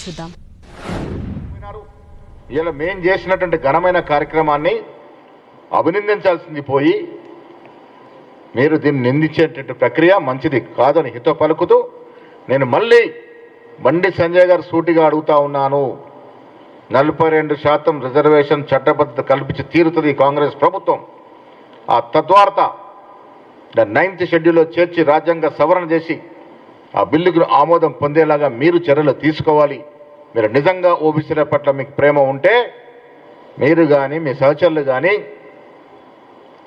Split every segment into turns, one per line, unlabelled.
చూద్దాం.
ఇలా మేం చేసినటువంటి ఘనమైన కార్యక్రమాన్ని అభినందించాల్సింది పోయి మీరు దీన్ని నిందించేటువంటి ప్రక్రియ మంచిది కాదని హితో పలుకుతూ నేను మళ్ళీ బండి సంజయ్ గారు సూటిగా అడుగుతా ఉన్నాను. 42% రిజర్వేషన్ చట్టబద్ధత కల్పించి తీరుతుంది కాంగ్రెస్ ప్రభుత్వం. ఆ తద్వారా 9th షెడ్యూల్లో చేర్చి రాజ్యాంగ సవరణ చేసి ఆ బిల్లుకు ఆమోదం పొందేలాగా మీరు చర్యలు తీసుకోవాలి. మీరు నిజంగా ఓబీసీల పట్ల మీకు ప్రేమ ఉంటే మీరు కానీ మీ సహచరులు కానీ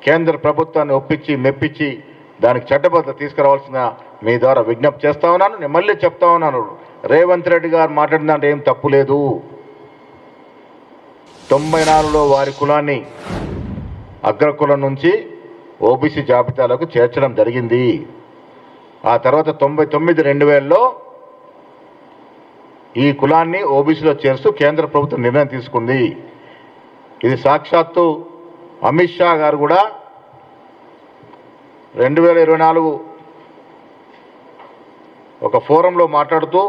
కేంద్ర ప్రభుత్వాన్ని ఒప్పించి మెప్పించి దానికి చట్టబద్ధత తీసుకురావాల్సిన మీ ద్వారా విజ్ఞప్తి చేస్తా ఉన్నాను. నేను మళ్ళీ చెప్తా ఉన్నాను, రేవంత్ రెడ్డి గారు మాట్లాడిన దాంట్లో ఏం తప్పు లేదు. 94లో వారి కులాన్ని అగ్రకులం నుంచి ఓబీసీ జాబితాలకు చేర్చడం జరిగింది. ఆ తర్వాత 99 2000లో ఈ కులాన్ని ఓబీసీలో చేరుస్తూ కేంద్ర ప్రభుత్వం నిర్ణయం తీసుకుంది. ఇది సాక్షాత్తు అమిత్ షా గారు కూడా 2024 ఒక ఫోరంలో మాట్లాడుతూ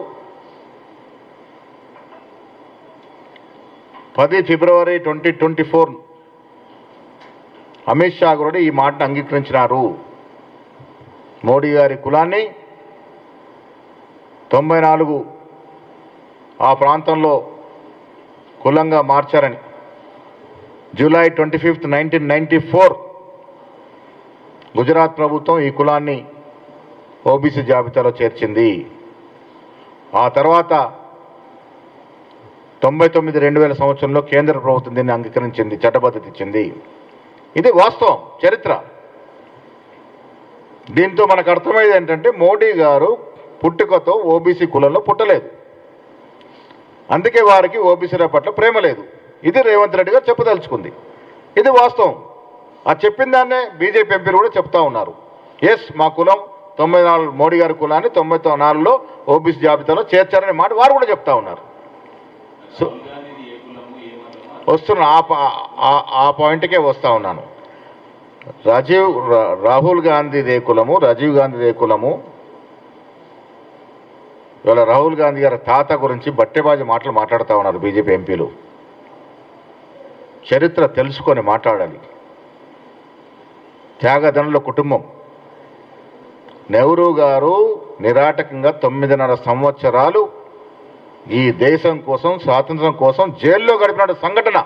10 ఫిబ్రవరి 2024 అమిత్ షా కూడా ఈ మాటను అంగీకరించినారు. మోడీ గారి కులాన్ని 94 ఆ ప్రాంతంలో కులంగా మార్చారని. జూలై 25, 1994 గుజరాత్ ప్రభుత్వం ఈ కులాన్ని ఓబీసీ జాబితాలో చేర్చింది. ఆ తర్వాత 99 2000 సంవత్సరంలో కేంద్ర ప్రభుత్వం దీన్ని అంగీకరించింది, చట్టబద్ధత ఇచ్చింది. ఇది వాస్తవం, చరిత్ర. దీంతో మనకు అర్థమయ్యేది ఏంటంటే మోడీ గారు పుట్టుకతో ఓబీసీ కులంలో పుట్టలేదు, అందుకే వారికి ఓబీసీల పట్ల ప్రేమ లేదు. ఇది రేవంత్ రెడ్డి గారు చెప్పదలుచుకుంది. ఇది వాస్తవం. ఆ చెప్పిన దాన్నే బీజేపీ ఎంపీలు కూడా చెప్తా ఉన్నారు. ఎస్, మా కులం 94 మోడీ గారి కులాన్ని 94లో ఓబీసీ జాబితాలో చేర్చారనే మాట వారు కూడా చెప్తా ఉన్నారు. సో వస్తున్నా ఆ పాయింట్కే వస్తా ఉన్నాను. రాహుల్ గాంధీదే కులము, రాజీవ్ గాంధీదే కులము. ఇవాళ రాహుల్ గాంధీ గారి తాత గురించి బట్టెబాజీ మాటలు మాట్లాడుతూ ఉన్నారు బీజేపీ ఎంపీలు. చరిత్ర తెలుసుకొని మాట్లాడాలి. త్యాగదనుల కుటుంబం. నెహ్రూ గారు నిరాటకంగా 9.5 సంవత్సరాలు ఈ దేశం కోసం, స్వాతంత్రం కోసం జైల్లో గడిపిన సంఘటన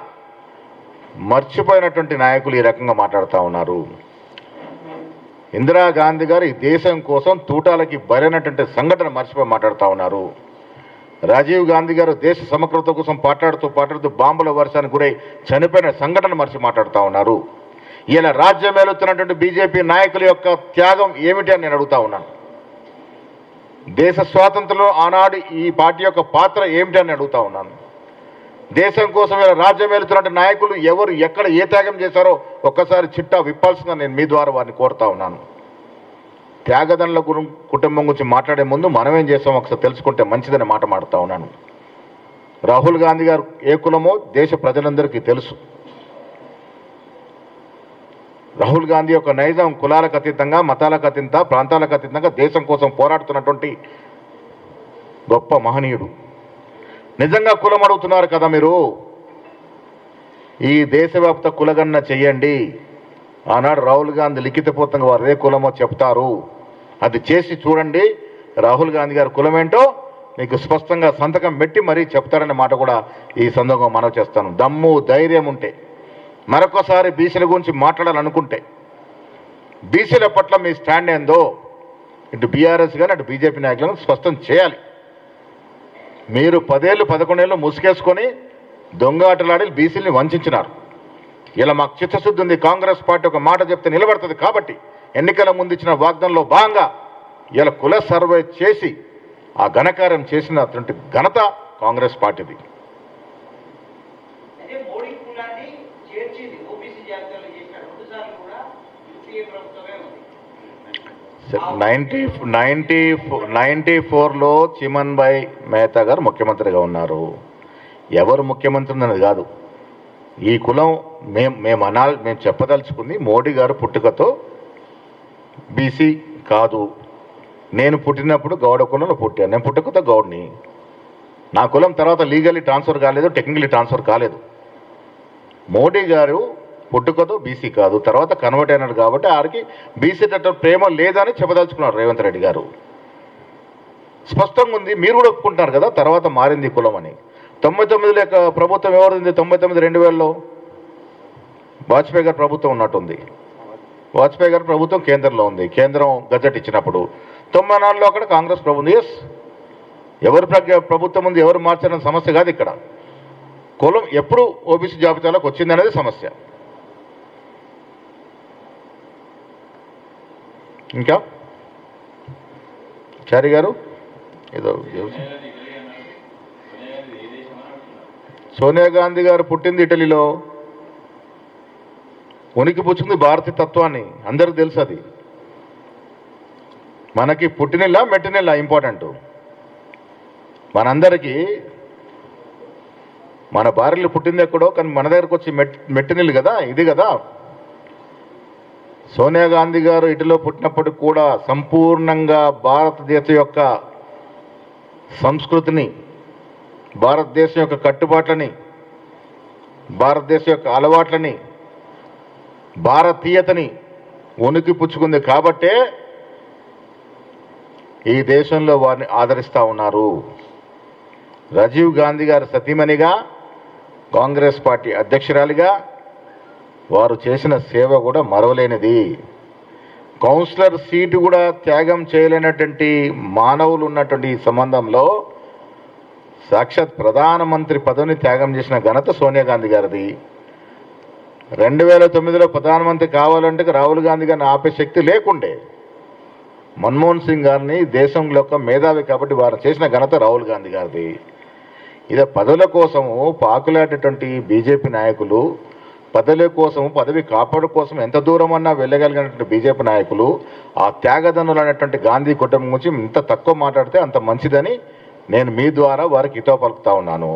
మర్చిపోయినటువంటి నాయకులు ఈ రకంగా మాట్లాడుతూ ఉన్నారు. ఇందిరాగాంధీ గారు ఈ దేశం కోసం తూటాలకి బలైనటువంటి సంఘటన మర్చిపోయి మాట్లాడుతూ ఉన్నారు. రాజీవ్ గాంధీ గారు దేశ సమగ్రత కోసం పాటాడుతూ బాంబుల వర్షానికి గురై చనిపోయిన సంఘటన మర్చి మాట్లాడుతూ ఉన్నారు. ఇలా రాజ్యం ఏలుతున్నటువంటి బీజేపీ నాయకుల యొక్క త్యాగం ఏమిటి అని నేను అడుగుతా ఉన్నాను. దేశ స్వాతంత్రంలో ఆనాడు ఈ పార్టీ యొక్క పాత్ర ఏమిటి అని అడుగుతా ఉన్నాను. దేశం కోసం ఇలా రాజ్యం ఏలుతున్న నాయకులు ఎవరు ఎక్కడ ఏ త్యాగం చేశారో ఒక్కసారి చిట్టా విప్పాల్సిందని నేను మీ ద్వారా వారిని కోరుతా ఉన్నాను. త్యాగదనుల కుటుంబం గురించి మాట్లాడే ముందు మనం ఏం చేస్తామో ఒకసారి తెలుసుకుంటే మంచిదని మాట మాడుతూ ఉన్నాను. రాహుల్ గాంధీ గారు ఏ కులమో దేశ ప్రజలందరికీ తెలుసు. రాహుల్ గాంధీ యొక్క నైజం కులాలకు అతీతంగా, మతాలకు అతీతంగా, ప్రాంతాలకు అతీతంగా దేశం కోసం పోరాడుతున్నటువంటి గొప్ప మహనీయుడు. నిజంగా కులం అడుగుతున్నారు కదా మీరు, ఈ దేశవ్యాప్త కులగణన చెయ్యండి. ఆనాడు రాహుల్ గాంధీ లిఖితపూర్వకంగా వారు ఏ కులమో చెప్తారు, అది చేసి చూడండి. రాహుల్ గాంధీ గారి కులం ఏంటో మీకు స్పష్టంగా సంతకం పెట్టి మరీ చెప్తారనే మాట కూడా ఈ సందర్భంగా మనవి చేస్తాను. దమ్ము ధైర్యం ఉంటే మరొకసారి బీసీల గురించి మాట్లాడాలనుకుంటే, బీసీల పట్ల మీ స్టాండ్ ఏందో ఇటు బీఆర్ఎస్ కానీ అటు బీజేపీ నాయకులను స్పష్టం చేయాలి. మీరు 10 ఏళ్ళు 11 ఏళ్ళు ముసుగేసుకొని దొంగ ఆటలాడి బీసీలని వంచినారు. ఇలా మాకు చిత్తశుద్ధి ఉంది. కాంగ్రెస్ పార్టీ ఒక మాట చెప్తే నిలబడుతుంది కాబట్టి ఎన్నికల ముందు ఇచ్చిన వాగ్దానంలో భాగంగా ఇలా కుల సర్వే చేసి ఆ ఘనకార్యం చేసినటువంటి ఘనత కాంగ్రెస్ పార్టీది. 94లో చిమన్ భాయ్ మెహతా గారు ముఖ్యమంత్రిగా ఉన్నారు. ఎవరు ముఖ్యమంత్రి అనేది కాదు, ఈ కులం మేము చెప్పదలుచుకుంది మోడీ గారు పుట్టుకతో బీసీ కాదు. నేను పుట్టినప్పుడు గౌడ కులంలో పుట్టాను, నేను పుట్టుకతో గౌడ్ని. నా కులం తర్వాత లీగల్లీ ట్రాన్స్ఫర్ కాలేదు, టెక్నికలీ ట్రాన్స్ఫర్ కాలేదు. మోడీ గారు పుట్టుకతో బీసీ కాదు, తర్వాత కన్వర్ట్ అయినాడు కాబట్టి ఆడికి బీసీ తట్టు ప్రేమ లేదని చెప్పదలుచుకున్నాడు రేవంత్ రెడ్డి గారు. స్పష్టంగా ఉంది, మీరు కూడా ఒప్పుకుంటున్నారు కదా తర్వాత మారింది కులం అని. 99 ప్రభుత్వం ఎవరుంది? 99 2000లో వాజ్పేయి గారి ప్రభుత్వం ఉన్నట్టుంది. వాజ్పేయి గారి ప్రభుత్వం కేంద్రంలో ఉంది, కేంద్రం గజెట్ ఇచ్చినప్పుడు. 94లో అక్కడ కాంగ్రెస్ ప్రభుత్వం. ఎస్, ఎవరు ప్రభుత్వం ఉంది, ఎవరు మార్చారన్న సమస్య కాదు ఇక్కడ. కులం ఎప్పుడు ఓబీసీ జాబితాలోకి వచ్చింది అనేది సమస్య. ఇంకా చారి గారు ఏదో సోనియా గాంధీ గారు పుట్టింది ఇటలీలో, ఉనికి పుచ్చుకుంది భారతీయ తత్వాన్ని, అందరికీ తెలుసు. అది మనకి పుట్టినిల్లా మెట్టినిల్లా ఇంపార్టెంట్. మనందరికీ మన భార్యలు పుట్టింది ఎక్కడో, కానీ మన దగ్గరకు వచ్చి మెట్టినిల్లు కదా, ఇది కదా. సోనియా గాంధీ గారు ఇటలీలో పుట్టినప్పటికి కూడా సంపూర్ణంగా భారతదేశం యొక్క సంస్కృతిని, భారతదేశం యొక్క కట్టుబాట్లని, భారతదేశం యొక్క అలవాట్లని, భారతీయతని ఉనికి పుచ్చుకుంది కాబట్టే ఈ దేశంలో వారిని ఆదరిస్తూ ఉన్నారు. రాజీవ్ గాంధీ గారి సతీమణిగా, కాంగ్రెస్ పార్టీ అధ్యక్షురాలిగా వారు చేసిన సేవ కూడా మరవలేనిది. కౌన్సిలర్ సీటు కూడా త్యాగం చేయలేనటువంటి మానవులు ఉన్నటువంటి ఈ సంబంధంలో సాక్షాత్ ప్రధానమంత్రి పదవిని త్యాగం చేసిన ఘనత సోనియా గాంధీ గారిది. 2009లో ప్రధానమంత్రి కావాలంటే రాహుల్ గాంధీ గారిని ఆపే శక్తి లేకుండే. మన్మోహన్ సింగ్ గారిని దేశంలో ఒక మేధావి కాబట్టి వారు చేసిన ఘనత రాహుల్ గాంధీ గారిది. ఇదే పదవుల కోసము పాకులాడేటువంటి బీజేపీ నాయకులు, పదవుల కోసము, పదవి కాపాడు కోసం ఎంత దూరం అన్నా వెళ్ళగలిగినటువంటి బీజేపీ నాయకులు ఆ త్యాగదనులు అనేటువంటి గాంధీ కుటుంబం గురించి ఇంత తక్కువ మాట్లాడితే అంత మంచిదని నేను మీ ద్వారా వారికి హితవు పలుకుతా ఉన్నాను.